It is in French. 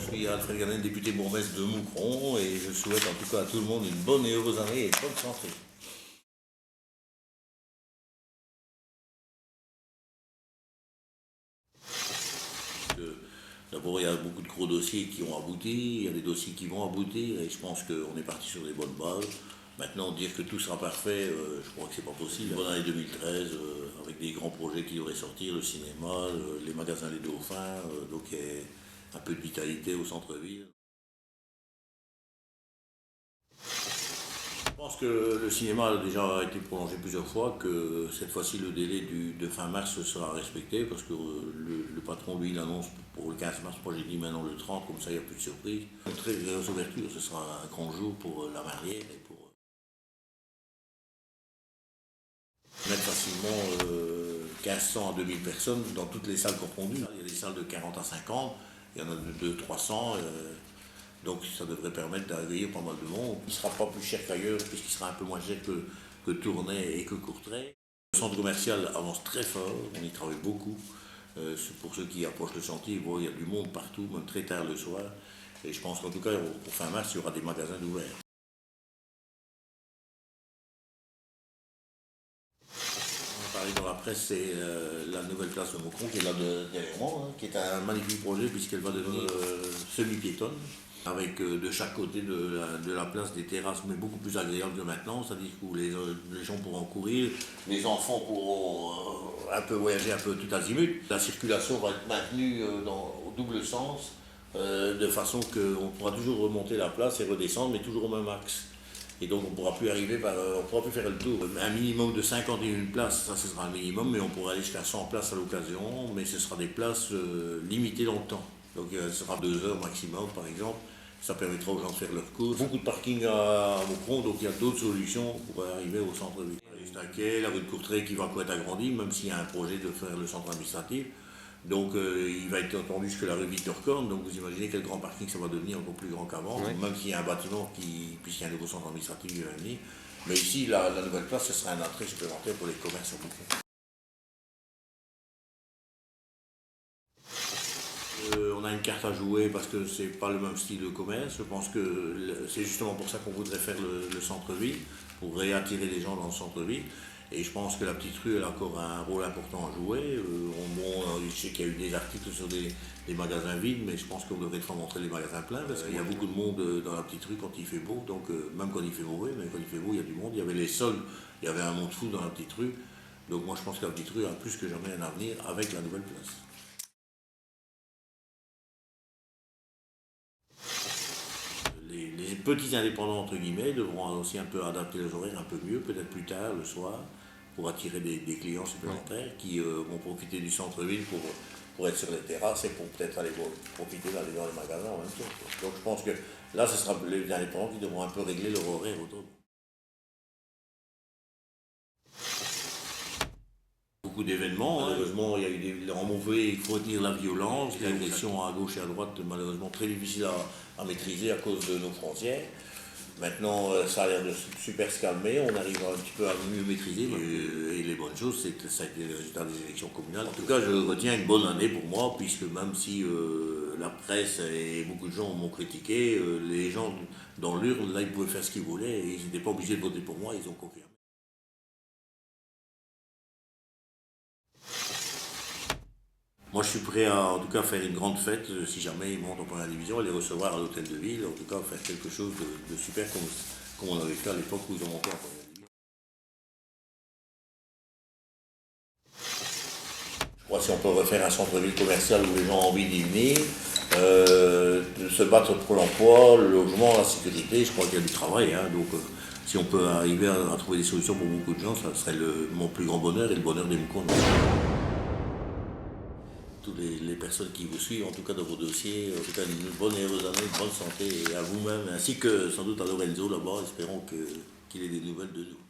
suis Alfred Ganin, député bourgmestre de Moucron, et je souhaite en tout cas à tout le monde une bonne et heureuse année et une bonne santé. D'abord, il y a beaucoup de gros dossiers qui ont abouti, il y a des dossiers qui vont aboutir, et je pense qu'on est parti sur des bonnes bases. Maintenant, dire que tout sera parfait, je crois que c'est pas possible. Bonne année 2013, avec des grands projets qui devraient sortir, le cinéma, les magasins Les Dauphins, donc il y a un peu de vitalité au centre-ville. Je pense que le cinéma a déjà été prolongé plusieurs fois, que cette fois-ci le délai de fin mars sera respecté, parce que le patron, lui, il annonce pour le 15 mars, moi j'ai dit maintenant le 30, comme ça il n'y a plus de surprise. Une très grosse ouverture, ce sera un grand jour pour la Marlière et pour mettre facilement 1500 à 2000 personnes dans toutes les salles confondues. Il y a des salles de 40 à 50, il y en a de 300. Donc ça devrait permettre d'accueillir pas mal de monde. Il ne sera pas plus cher qu'ailleurs, puisqu'il sera un peu moins cher que Tournai et que Courtrai. Le centre commercial avance très fort, on y travaille beaucoup. Pour ceux qui approchent le chantier, il y a du monde partout, même très tard le soir. Et je pense qu'en tout cas, pour fin mars, il y aura des magasins d'ouverts. On a parlé dans la presse, c'est la nouvelle place de Moucron qui est là derrière moi, hein, qui est un magnifique projet puisqu'elle va devenir semi-piétonne, avec de chaque côté de la place des terrasses, mais beaucoup plus agréables que maintenant, c'est-à-dire où les gens pourront courir, les enfants pourront un peu voyager un peu tout azimut. La circulation va être maintenue au double sens, de façon qu'on pourra toujours remonter la place et redescendre, mais toujours au même axe. Et donc on ne pourra plus faire le tour. Un minimum de 51 places, ça ce sera un minimum, mais on pourra aller jusqu'à 100 places à l'occasion, mais ce sera des places limitées dans le temps. Donc ce sera 2 heures maximum par exemple. Ça permettra aux gens de faire leur course. Beaucoup de parking à Moucron, donc il y a d'autres solutions pour arriver au centre-ville. Juste à quai, la rue de Courtrai qui va encore être agrandie, même s'il y a un projet de faire le centre administratif. Donc il va être entendu jusque la rue Victor Korn, donc vous imaginez quel grand parking ça va devenir, encore plus grand qu'avant, oui. Même s'il y a un bâtiment puisqu'il y a un nouveau centre administratif qui va venir. Mais ici, la nouvelle place, ce sera un entrée supplémentaire pour les commerces à Moucron. On a une carte à jouer parce que c'est pas le même style de commerce. Je pense que c'est justement pour ça qu'on voudrait faire le centre-ville, pour réattirer les gens dans le centre-ville. Et je pense que la petite rue, elle a encore un rôle important à jouer. Je sais qu'il y a eu des articles sur des magasins vides, mais je pense qu'on devrait faire montrer les magasins pleins, parce qu'il y a beaucoup de monde dans la petite rue quand il fait beau, donc même quand il fait mauvais, mais quand il fait beau, il y a du monde. Il y avait les soldes, il y avait un monde fou dans la petite rue. Donc moi je pense que la petite rue a plus que jamais un avenir avec la nouvelle place. Les petits indépendants, entre guillemets, devront aussi un peu adapter les horaires un peu mieux, peut-être plus tard, le soir, pour attirer des clients supplémentaires qui vont profiter du centre-ville pour être sur les terrasses et pour peut-être aller profiter d'aller dans les magasins en même temps. Donc je pense que là, ce sera les indépendants qui devront un peu régler leur horaire autour. Beaucoup d'événements, malheureusement il y a eu des rencontrés, il faut retenir la violence, des agressions à gauche et à droite, malheureusement très difficiles à maîtriser à cause de nos frontières. Maintenant ça a l'air de super se calmer, on arrive un petit peu à mieux maîtriser et les bonnes choses c'est que ça a été le résultat des élections communales. En tout cas je retiens une bonne année pour moi puisque même si la presse et beaucoup de gens m'ont critiqué, les gens dans l'urne là ils pouvaient faire ce qu'ils voulaient et ils n'étaient pas obligés de voter pour moi, ils ont confirmé. Moi, je suis prêt à, en tout cas, faire une grande fête si jamais ils montent en première division et les recevoir à l'hôtel de ville. En tout cas, faire quelque chose de super comme on avait fait à l'époque où ils ont monté en première division. Je crois que si on peut refaire un centre-ville commercial où les gens ont envie d'y venir, de se battre pour l'emploi, le logement, la sécurité, je crois qu'il y a du travail. Hein, donc, si on peut arriver à trouver des solutions pour beaucoup de gens, ça serait mon plus grand bonheur et le bonheur des Moucron. Toutes les personnes qui vous suivent, en tout cas dans vos dossiers, en tout cas une bonne et heureuse année, une bonne santé et à vous-même, ainsi que sans doute à Lorenzo là-bas, espérons qu'il ait des nouvelles de nous.